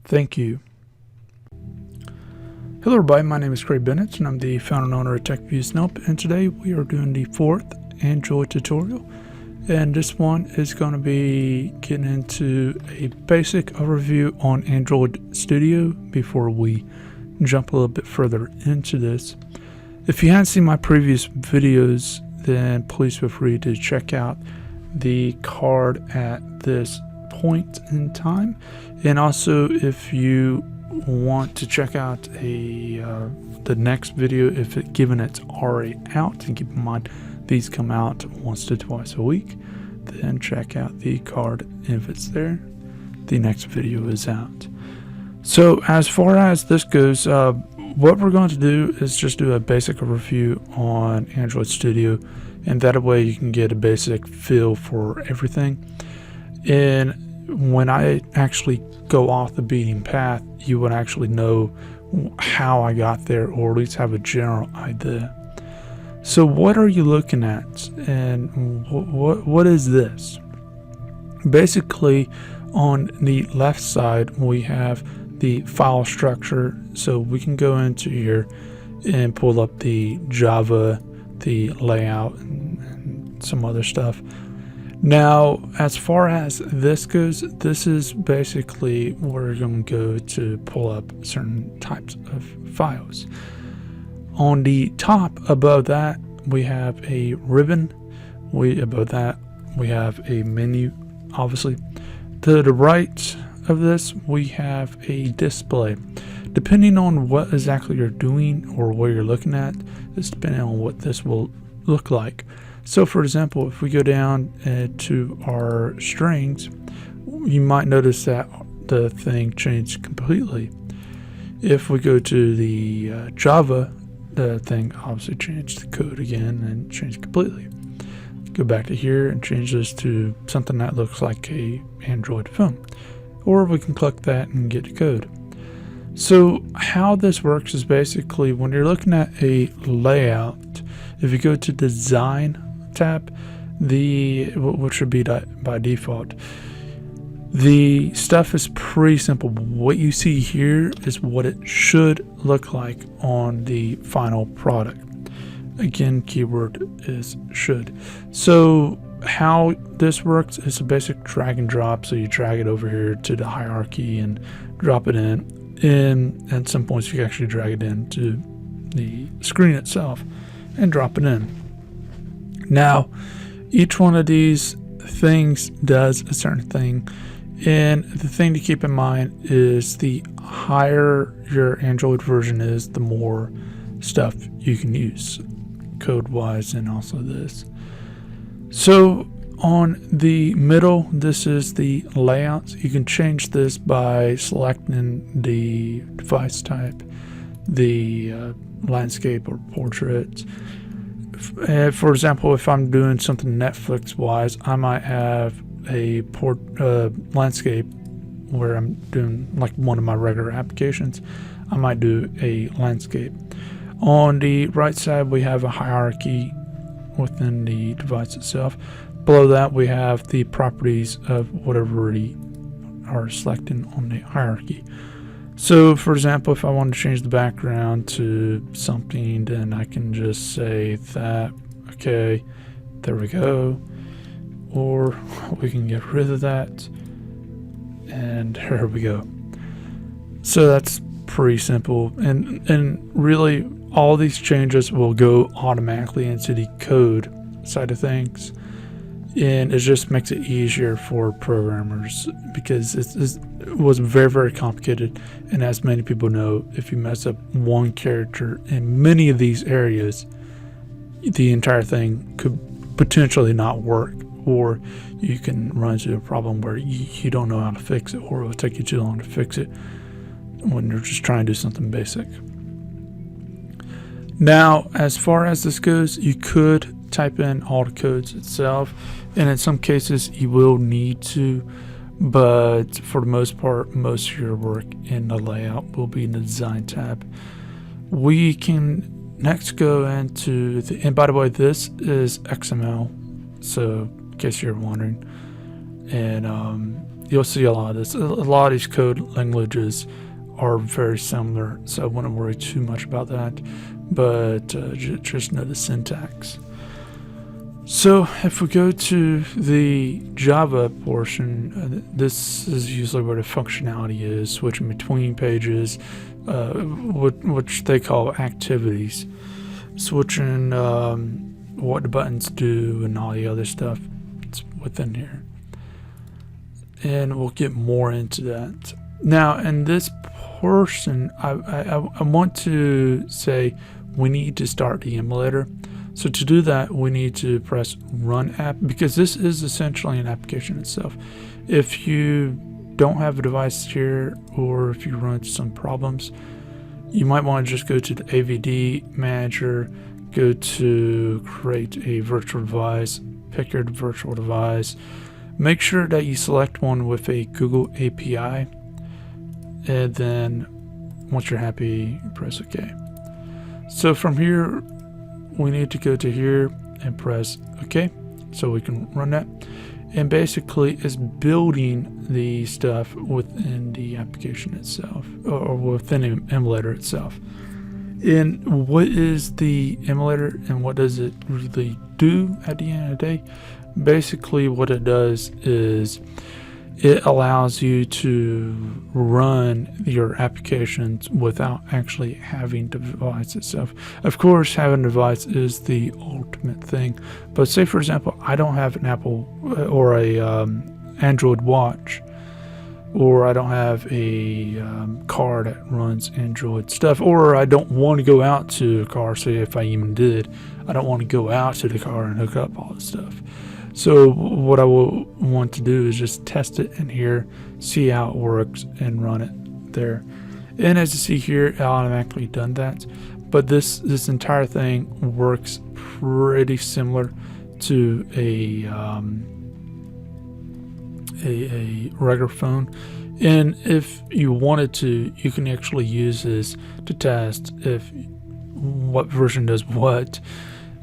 Thank you. Hello everybody, my name is Craig Bennett and I'm the founder and owner of TechViews Help, and today we are doing the 4th Android tutorial, and this one is going to be getting into a basic overview on Android Studio before we jump a little bit further into this. If you haven't seen my previous videos, then please feel free to check out the card at this point in time, and also if you want to check out the next video, given it's already out, and keep in mind these come out once to twice a week, then check out the card. If it's there, the next video is out. So as far as this goes, what we're going to do is just do a basic overview on Android Studio, and that way you can get a basic feel for everything. And when I actually go off the beaten path, you would actually know how I got there, or at least have a general idea. So what are you looking at, and what is this? Basically, on the left side we have the file structure, so we can go into here and pull up the Java, the layout, and some other stuff. Now, as far as this goes, this is basically where we're going to go to pull up certain types of files. On the top above that, we have a ribbon. Above that, we have a menu, obviously. To the right of this, we have a display. Depending on what exactly you're doing or what you're looking at, is depending on what this will look like. So for example, if we go down to our strings, you might notice that the thing changed completely. If we go to the Java, the thing obviously changed the code again and changed completely. Go back to here and change this to something that looks like a Android phone. Or we can click that and get the code. So how this works is basically when you're looking at a layout, if you go to Design tab, which should be by default, the stuff is pretty simple. What you see here is what it should look like on the final product. Again, keyword is should. So how this works is a basic drag and drop. So you drag it over here to the hierarchy and drop it in, and at some points you can actually drag it into the screen itself and drop it in. Now, each one of these things does a certain thing, and the thing to keep in mind is the higher your Android version is, the more stuff you can use code-wise, and also this. So on the middle, this is the layout. You can change this by selecting the device type, the landscape or portrait. For example, if I'm doing something Netflix wise, I might have a landscape where I'm doing like one of my regular applications. I might do a landscape. On the right side, we have a hierarchy within the device itself. Below that, we have the properties of whatever we are selecting on the hierarchy. So for example, if I want to change the background to something, then I can just say that, okay, there we go. Or we can get rid of that, and here we go. So that's pretty simple, and really all these changes will go automatically into the code side of things, and it just makes it easier for programmers, because it was very, very complicated. And as many people know, if you mess up one character in many of these areas, the entire thing could potentially not work, or you can run into a problem where you don't know how to fix it, or it will take you too long to fix it when you're just trying to do something basic. Now, as far as this goes, you could type in all the codes itself, and in some cases you will need to, but for the most part, most of your work in the layout will be in the Design tab. We can next go into and by the way, this is XML, so in case you're wondering, and you'll see a lot of this. A lot of these code languages are very similar, so I wouldn't worry too much about that, but just know the syntax. So if we go to the Java portion, this is usually where the functionality is, switching between pages, which they call activities, switching what the buttons do and all the other stuff. It's within here, and we'll get more into that. Now in this portion, I want to say we need to start the emulator. So to do that, we need to press Run App, because this is essentially an application itself. If you don't have a device here, or if you run into some problems, you might want to just go to the AVD manager, go to create a virtual device, pick your virtual device, make sure that you select one with a Google API, and then once you're happy, press OK. So from here, we need to go to here and press OK so we can run that. And basically it's building the stuff within the application itself, or within the emulator itself. And what is the emulator and what does it really do at the end of the day? Basically what it does is it allows you to run your applications without actually having the device itself. Of course, having a device is the ultimate thing, but say for example, I don't have an Apple or a Android watch, or I don't have a car that runs Android stuff, or I don't want to go out to a car. Say if I even did, I don't want to go out to the car and hook up all this stuff. So what I will want to do is just test it in here, see how it works, and run it there. And as you see here, it automatically done that. But this entire thing works pretty similar to a regular phone. And if you wanted to, you can actually use this to test if what version does what,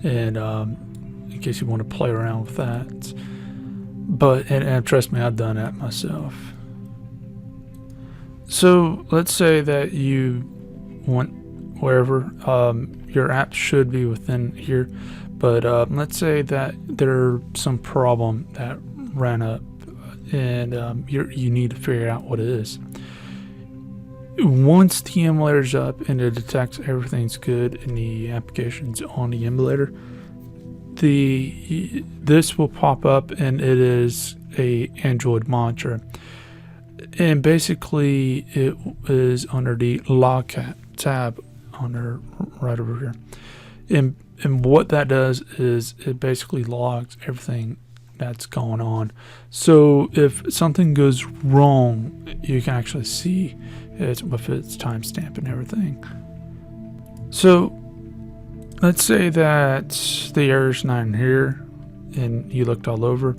and in case you want to play around with that. But and trust me, I've done that myself. So let's say that you want wherever your app should be within here, but let's say that there's some problem that ran up, and you need to figure out what it is. Once the emulator's up and it detects everything's good and the application's on the emulator, this will pop up, and it is a Android monitor, and basically it is under the log tab under right over here, and what that does is it basically logs everything that's going on. So if something goes wrong, you can actually see it with its timestamp and everything. So let's say that the error's not in here and you looked all over.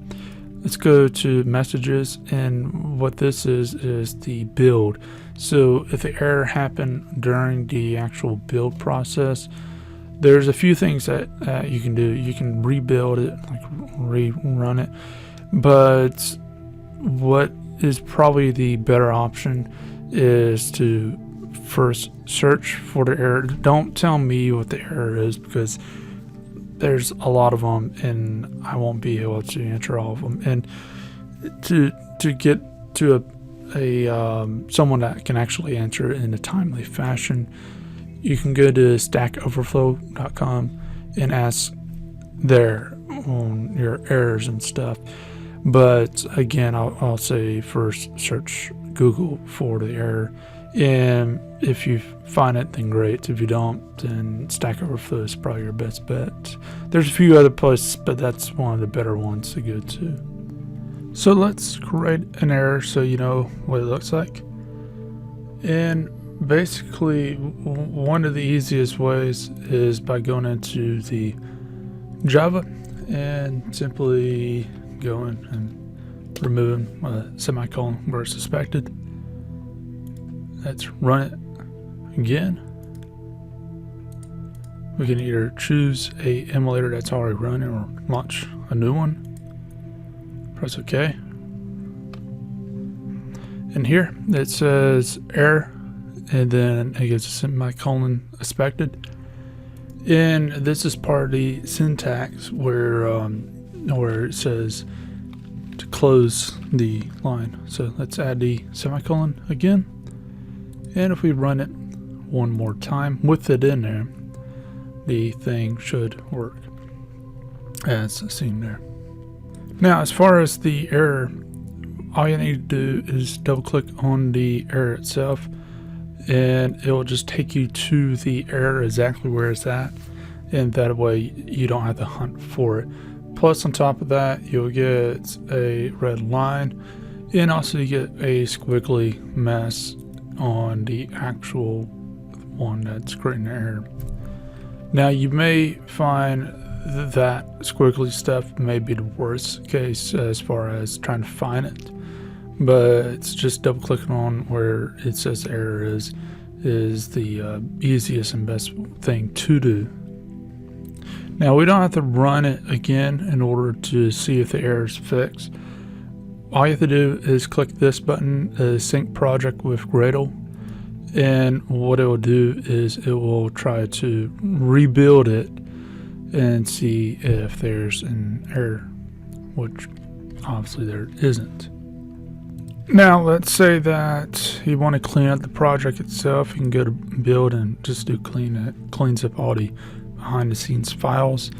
Let's go to messages, and what this is the build. So if the error happened during the actual build process, there's a few things that you can do. You can rebuild it, like rerun it, but what is probably the better option is to first search for the error. Don't tell me what the error is, because there's a lot of them and I won't be able to answer all of them. And to get to someone that can actually answer it in a timely fashion, you can go to stackoverflow.com and ask there on your errors and stuff. But again, I'll say first search Google for the error, and if you find it, then great. If you don't, then Stack Overflow is probably your best bet. There's a few other places, but that's one of the better ones to go to. So let's create an error so you know what it looks like. And basically, one of the easiest ways is by going into the Java and simply going and removing a semicolon where it's suspected. Let's run it again. We can either choose a emulator that's already running or launch a new one. Press OK. And here it says error, and then it gives a semicolon expected. And this is part of the syntax where it says to close the line. So let's add the semicolon again. And if we run it one more time with it in there, the thing should work as seen there. Now, as far as the error, all you need to do is double click on the error itself, and it will just take you to the error exactly where it's at, and that way you don't have to hunt for it. Plus, on top of that, you'll get a red line, and also you get a squiggly mess on the actual one that's creating the error. Now, you may find that squiggly stuff may be the worst case as far as trying to find it, but it's just double clicking on where it says error is the easiest and best thing to do. Now, we don't have to run it again in order to see if the error is fixed. All you have to do is click this button, sync project with Gradle, and what it will do is it will try to rebuild it and see if there's an error, which obviously there isn't. Now, let's say that you want to clean up the project itself. You can go to build and just do clean. It cleans up all the behind the scenes files.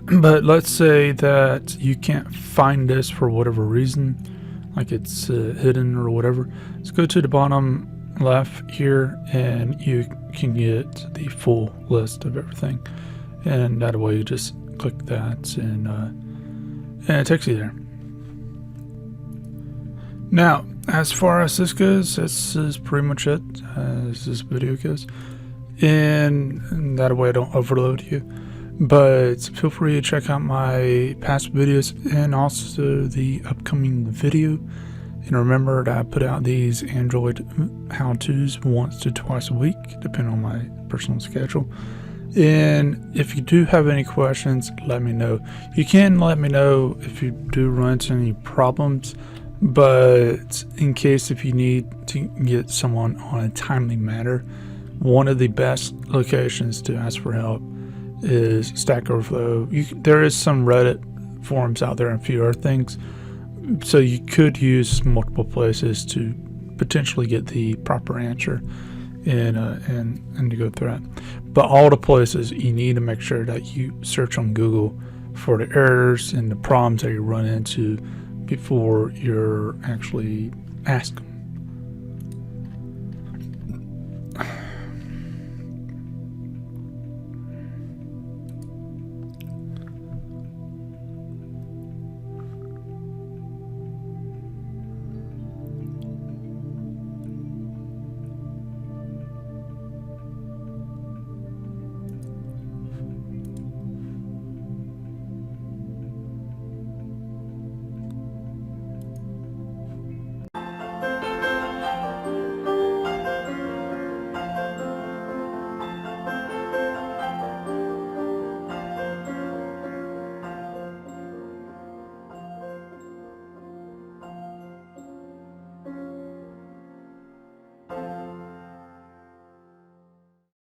But let's say that you can't find this for whatever reason, like it's hidden or whatever. Let's go to the bottom left here, and you can get the full list of everything, and that way you just click that and it takes you there. Now, as far as this goes, this is pretty much it as this video goes, and that way I don't overload you. But feel free to check out my past videos and also the upcoming video. And remember that I put out these Android how-tos once to twice a week, depending on my personal schedule. And if you do have any questions, let me know. You can let me know if you do run into any problems, but in case if you need to get someone on a timely manner, one of the best locations to ask for help is Stack Overflow. There is some Reddit forums out there and a few other things, so you could use multiple places to potentially get the proper answer and to go through that. But all the places, you need to make sure that you search on Google for the errors and the problems that you run into before you're actually asked